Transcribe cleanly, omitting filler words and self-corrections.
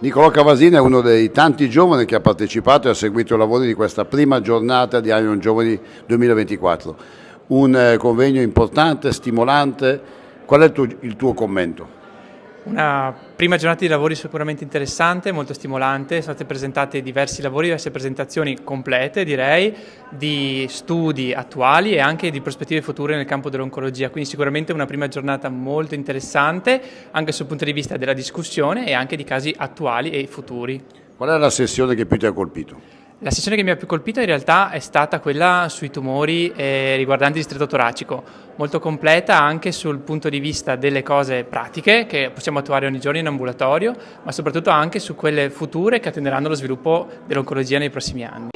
Nicolò Cavasini è uno dei tanti giovani che ha partecipato e ha seguito i lavori di questa prima giornata di Iron Giovani 2024. Un convegno importante, stimolante. Qual è il tuo commento? Una prima giornata di lavori sicuramente interessante, molto stimolante, sono state presentate diversi lavori, diverse presentazioni complete direi, di studi attuali e anche di prospettive future nel campo dell'oncologia, quindi sicuramente una prima giornata molto interessante anche sul punto di vista della discussione e anche di casi attuali e futuri. Qual è la sessione che più ti ha colpito? La sessione che mi ha più colpito in realtà è stata quella sui tumori riguardanti il distretto toracico, molto completa anche sul punto di vista delle cose pratiche che possiamo attuare ogni giorno in ambulatorio, ma soprattutto anche su quelle future che attenderanno lo sviluppo dell'oncologia nei prossimi anni.